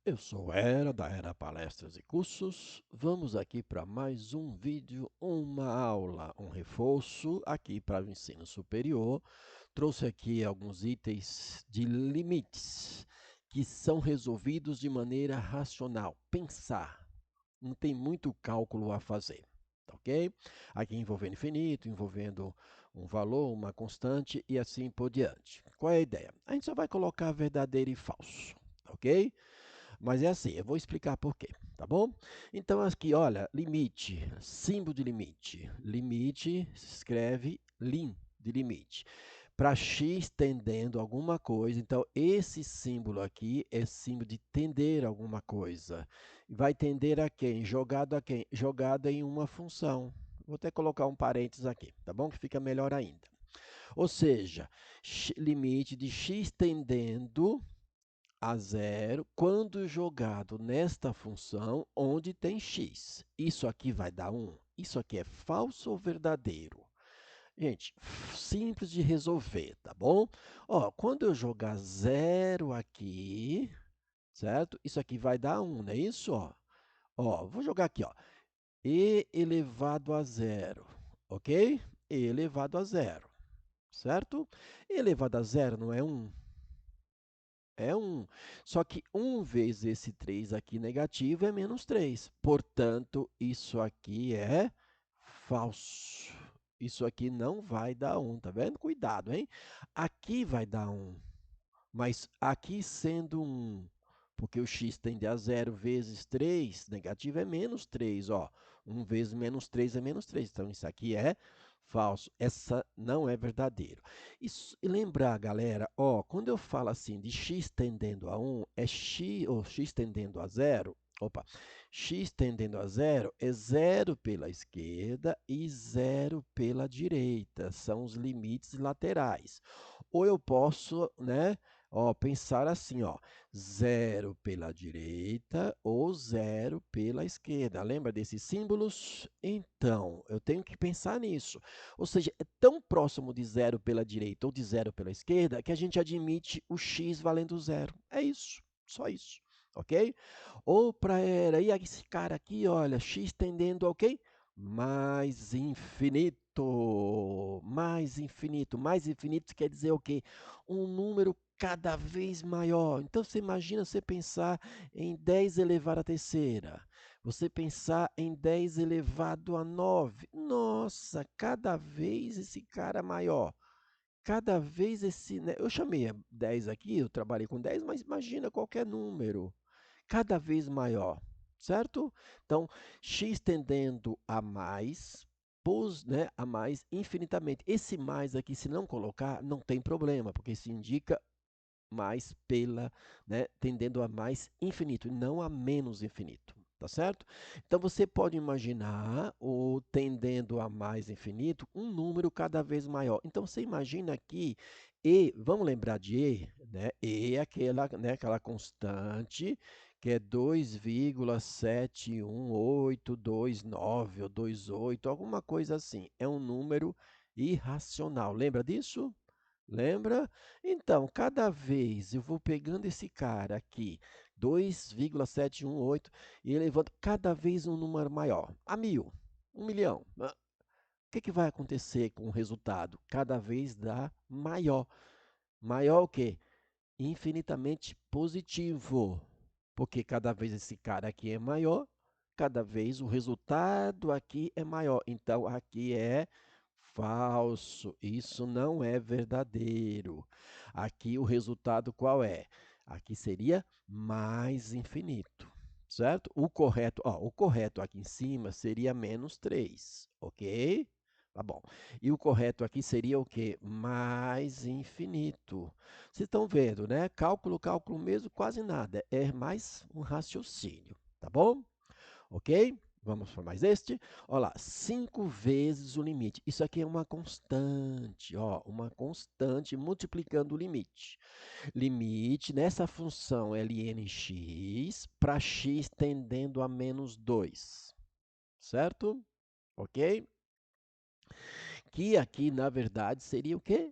Eu sou Era, da Era Palestras e Cursos. Vamos aqui para mais um vídeo, uma aula, um reforço aqui para o ensino superior. Trouxe aqui alguns itens de limites que são resolvidos de maneira racional, pensar. Não tem muito cálculo a fazer, tá ok? Aqui envolvendo infinito, envolvendo um valor, uma constante e assim por diante. Qual é a ideia? A gente só vai colocar verdadeiro e falso, tá ok? Mas é assim, eu vou explicar por quê, tá bom? Então aqui, olha, limite, símbolo de limite. Limite se escreve lim, de limite. Para x tendendo alguma coisa, então esse símbolo aqui é símbolo de tender alguma coisa. Vai tender a quem? Jogado a quem? Jogado em uma função. Vou até colocar um parênteses aqui, tá bom? Que fica melhor ainda. Ou seja, limite de x tendendo a zero quando jogado nesta função onde tem x. Isso aqui vai dar 1. Isso aqui é falso ou verdadeiro? Gente, simples de resolver, tá bom? Ó, quando eu jogar zero aqui, certo? Isso aqui vai dar 1, não é isso? Ó, vou jogar aqui, ó. E elevado a zero, ok? E elevado a zero, certo? E elevado a zero não é 1? É 1. Só que 1 vezes esse 3 aqui negativo é menos 3. Portanto, isso aqui é falso. Isso aqui não vai dar 1, tá vendo? Cuidado, hein? Aqui vai dar 1, mas aqui sendo 1, porque o x tende a 0 vezes 3, negativo é menos 3, ó. 1 vezes menos 3 é menos 3, então isso aqui é falso. Essa não é verdadeiro. E lembrar, galera, ó, quando eu falo assim de x tendendo a 1, é x, ou x tendendo a 0, opa, x tendendo a 0 é 0 pela esquerda e 0 pela direita, são os limites laterais. Ou eu posso, né, ó, pensar assim, ó, 0 pela direita ou 0 pela esquerda. Lembra desses símbolos? Então, eu tenho que pensar nisso. Ou seja, é tão próximo de 0 pela direita ou de 0 pela esquerda que a gente admite o x valendo 0. É isso, só isso, ok? Ou para era, e esse cara aqui, olha, x tendendo ao quê? Mais infinito, mais infinito, mais infinito quer dizer o quê? Um número cada vez maior. Então você imagina você pensar em 10 elevado à terceira, você pensar em 10 elevado a 9. Nossa, cada vez esse cara maior. Cada vez esse, né? Eu chamei 10 aqui, eu trabalhei com 10, mas imagina qualquer número. Cada vez maior, certo? Então, x tendendo a mais, né, a mais infinitamente. Esse mais aqui, se não colocar, não tem problema, porque isso indica mais pela, né, tendendo a mais infinito, e não a menos infinito, tá certo? Então você pode imaginar o tendendo a mais infinito, um número cada vez maior. Então você imagina aqui e, vamos lembrar de E, né? E é aquela, né, aquela constante que é 2,71829 ou 28, alguma coisa assim. É um número irracional. Lembra disso? Lembra? Então, cada vez eu vou pegando esse cara aqui, 2,718, e elevando cada vez um número maior, a 1.000, 1 milhão. O que vai acontecer com o resultado? Cada vez dá maior. Maior o quê? Infinitamente positivo. Porque cada vez esse cara aqui é maior, cada vez o resultado aqui é maior. Então, aqui é falso. Isso não é verdadeiro. Aqui o resultado qual é? Aqui seria mais infinito, certo? O correto aqui em cima seria menos 3, ok? Tá bom. E o correto aqui seria o quê? Mais infinito. Vocês estão vendo, né? Cálculo, cálculo mesmo, quase nada. É mais um raciocínio, tá bom? Ok? Vamos para mais este. Olha lá, 5 vezes o limite. Isso aqui é uma constante, ó, uma constante multiplicando o limite. Limite nessa função lnx para x tendendo a menos 2, certo? Ok? Que aqui, na verdade, seria o quê?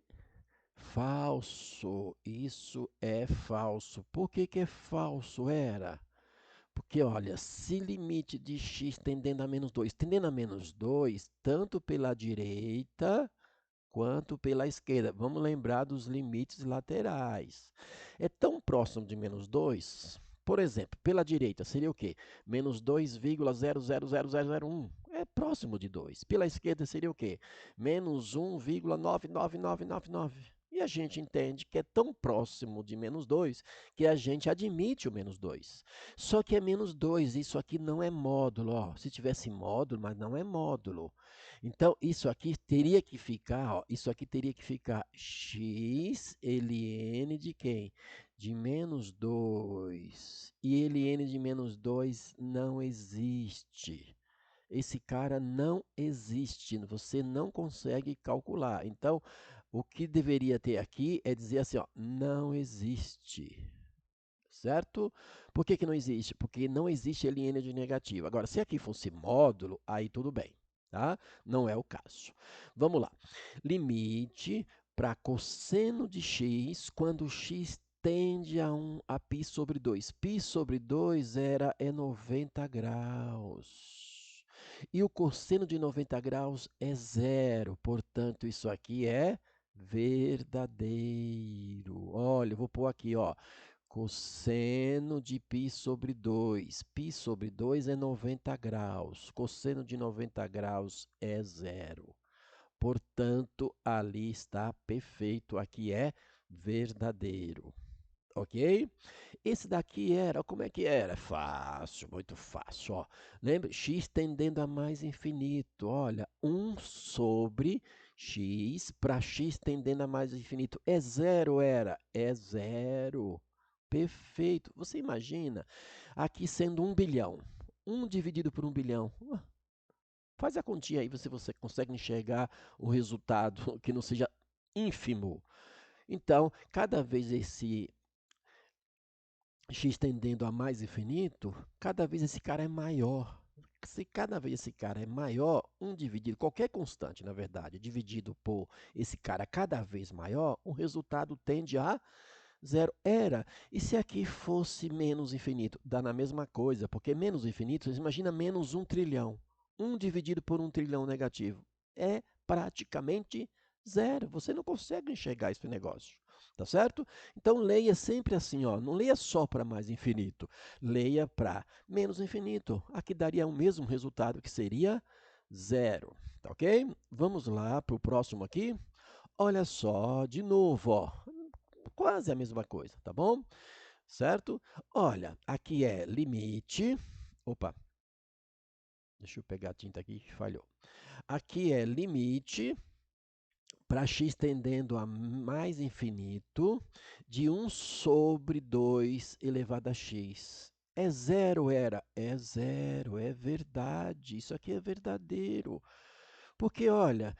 Falso, isso é falso. Por que que é falso, era? Porque, olha, se limite de x tendendo a menos 2, tanto pela direita quanto pela esquerda. Vamos lembrar dos limites laterais. É tão próximo de menos 2, por exemplo, pela direita seria o quê? Menos 2,000001. É próximo de 2. Pela esquerda seria o quê? Menos 1,99999. E a gente entende que é tão próximo de menos 2 que a gente admite o menos 2. Só que é menos 2, isso aqui não é módulo. Ó. Se tivesse módulo, mas não é módulo. Então, isso aqui teria que ficar, ó, isso aqui teria que ficar x ln de quem? De menos 2. E ln de menos 2 não existe. Esse cara não existe, você não consegue calcular. Então, o que deveria ter aqui é dizer assim, ó, não existe. Certo? Por que que não existe? Porque não existe ln de negativo. Agora, se aqui fosse módulo, aí tudo bem, tá? Não é o caso. Vamos lá. Limite para cosseno de x quando x tende a π sobre 2. Π sobre 2 é 90 graus. E o cosseno de 90 graus é zero. Portanto, isso aqui é verdadeiro. Olha, eu vou pôr aqui, ó. Cosseno de π sobre 2. Π sobre 2 é 90 graus. Cosseno de 90 graus é zero. Portanto, ali está perfeito. Aqui é verdadeiro. Ok? Esse daqui era, como é que era? Fácil, muito fácil. Ó. Lembra? X tendendo a mais infinito. Olha, 1 sobre x para x tendendo a mais infinito. É zero, era? É zero. Perfeito. Você imagina aqui sendo 1 bilhão. 1 dividido por 1 bilhão. Faz a continha aí, você consegue enxergar o resultado que não seja ínfimo. Então, cada vez esse x tendendo a mais infinito, cada vez esse cara é maior. Se cada vez esse cara é maior, 1 dividido, qualquer constante, na verdade, dividido por esse cara cada vez maior, o resultado tende a zero. Era. E se aqui fosse menos infinito? Dá na mesma coisa, porque menos infinito, você imagina menos 1 trilhão. 1 dividido por 1 trilhão negativo. É praticamente zero. Você não consegue enxergar esse negócio. Tá certo? Então leia sempre assim, ó, não leia só para mais infinito, leia para menos infinito. Aqui daria o mesmo resultado que seria zero, tá ok? Vamos lá para o próximo aqui. Olha só, de novo, ó, quase a mesma coisa, tá bom? Certo? Olha, aqui é limite. Opa, deixa eu pegar a tinta aqui que falhou. Aqui é limite para x tendendo a mais infinito de 1 sobre 2 elevado a x. É zero, era? É zero, é verdade. Isso aqui é verdadeiro. Porque, olha,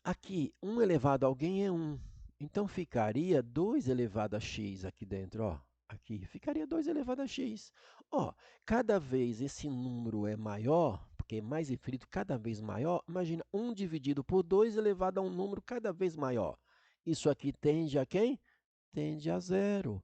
aqui 1 elevado a alguém é 1. Então, ficaria 2 elevado a x aqui dentro, ó. Aqui ficaria 2 elevado a x. Ó, cada vez esse número é maior, porque é mais infinito, cada vez maior, imagina 1 dividido por 2 elevado a um número cada vez maior. Isso aqui tende a quem? Tende a zero.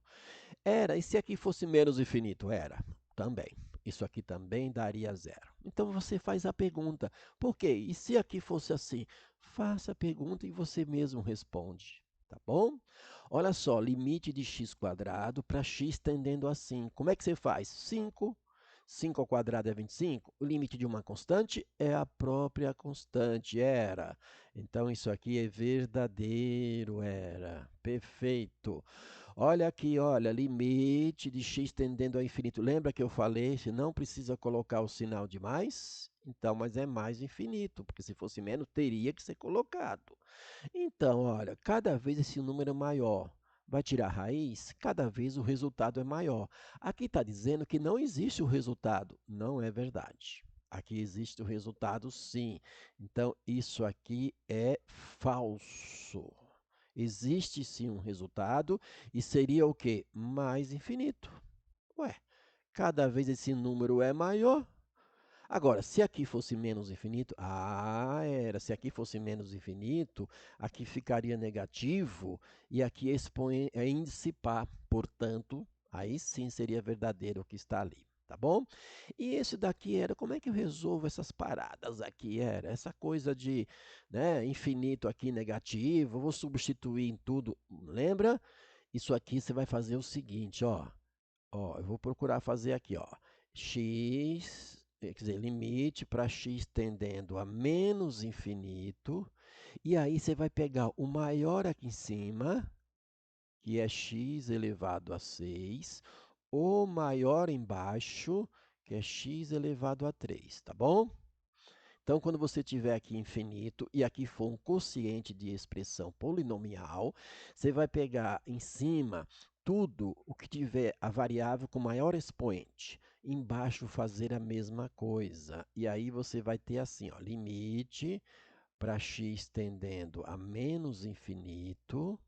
Era, e se aqui fosse menos infinito? Era, também. Isso aqui também daria zero. Então você faz a pergunta, por quê? E se aqui fosse assim? Faça a pergunta e você mesmo responde, tá bom? Olha só, limite de x² para x tendendo a 5. Como é que você faz? 5. 5 ao quadrado é 25. O limite de uma constante é a própria constante, era. Então, isso aqui é verdadeiro, era. Perfeito. Olha aqui, olha, limite de x tendendo ao infinito. Lembra que eu falei, se não precisa colocar o sinal de mais? Então, mas é mais infinito, porque se fosse menos, teria que ser colocado. Então, olha, cada vez esse número é maior. Vai tirar a raiz? Cada vez o resultado é maior. Aqui está dizendo que não existe o resultado. Não é verdade. Aqui existe o resultado, sim. Então, isso aqui é falso. Existe sim um resultado e seria o quê? Mais infinito. Ué, cada vez esse número é maior. Agora, se aqui fosse menos infinito, se aqui fosse menos infinito, aqui ficaria negativo e aqui é índice par, portanto, aí sim seria verdadeiro o que está ali, tá bom? E esse daqui era, como é que eu resolvo essas paradas aqui? Era essa coisa de, né, infinito aqui negativo, eu vou substituir em tudo, lembra? Isso aqui você vai fazer o seguinte, ó, eu vou procurar fazer aqui, ó, x, quer dizer, limite para x tendendo a menos infinito, e aí você vai pegar o maior aqui em cima, que é x elevado a 6, o maior embaixo, que é x elevado a 3, tá bom? Então, quando você tiver aqui infinito e aqui for um quociente de expressão polinomial, você vai pegar em cima tudo o que tiver a variável com maior expoente. Embaixo fazer a mesma coisa. E aí você vai ter assim, ó, limite para x tendendo a menos infinito.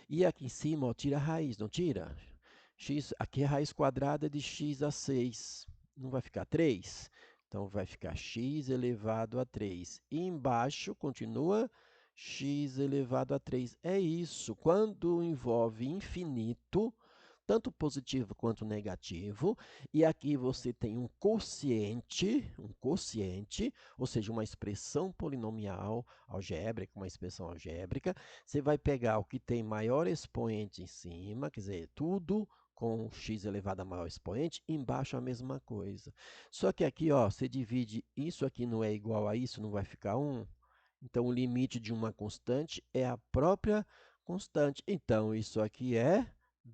E aqui em cima, ó, tira a raiz, não tira? X, aqui é a raiz quadrada de x a 6. Não vai ficar 3? Então, vai ficar x elevado a 3. E embaixo, continua x elevado a 3. É isso. Quando envolve infinito, tanto positivo quanto negativo, e aqui você tem um quociente, ou seja, uma expressão polinomial algébrica, uma expressão algébrica, você vai pegar o que tem maior expoente em cima, quer dizer, tudo com x elevado a maior expoente, embaixo a mesma coisa. Só que aqui, ó, você divide isso aqui não é igual a isso, não vai ficar 1. Então, o limite de uma constante é a própria constante. Então, isso aqui é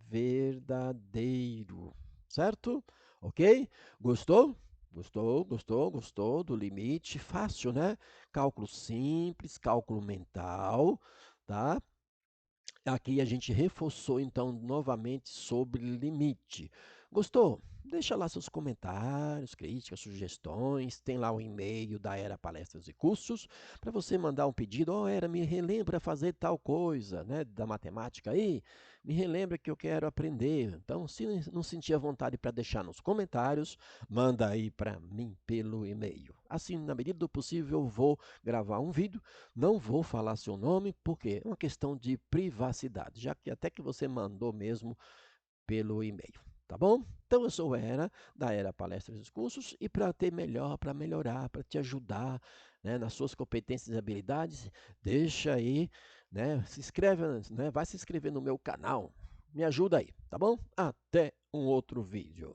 verdadeiro, certo? Ok? Gostou? Gostou do limite? Fácil, né? Cálculo simples, cálculo mental, tá? Aqui a gente reforçou então novamente sobre limite. Gostou? Deixa lá seus comentários, críticas, sugestões. Tem lá o e-mail da Era Palestras e Cursos para você mandar um pedido. Ó, Era, me relembra fazer tal coisa, né, da matemática aí. Me relembra que eu quero aprender. Então, se não sentir a vontade para deixar nos comentários, manda aí para mim pelo e-mail. Assim, na medida do possível, eu vou gravar um vídeo. Não vou falar seu nome, porque é uma questão de privacidade, já que até que você mandou mesmo pelo e-mail, tá bom? Então, eu sou o Era, da Era Palestras e Cursos, e para ter melhor, para melhorar, para te ajudar, né, nas suas competências e habilidades, deixa aí, né, se inscreve, né, vai se inscrever no meu canal, me ajuda aí, tá bom? Até um outro vídeo.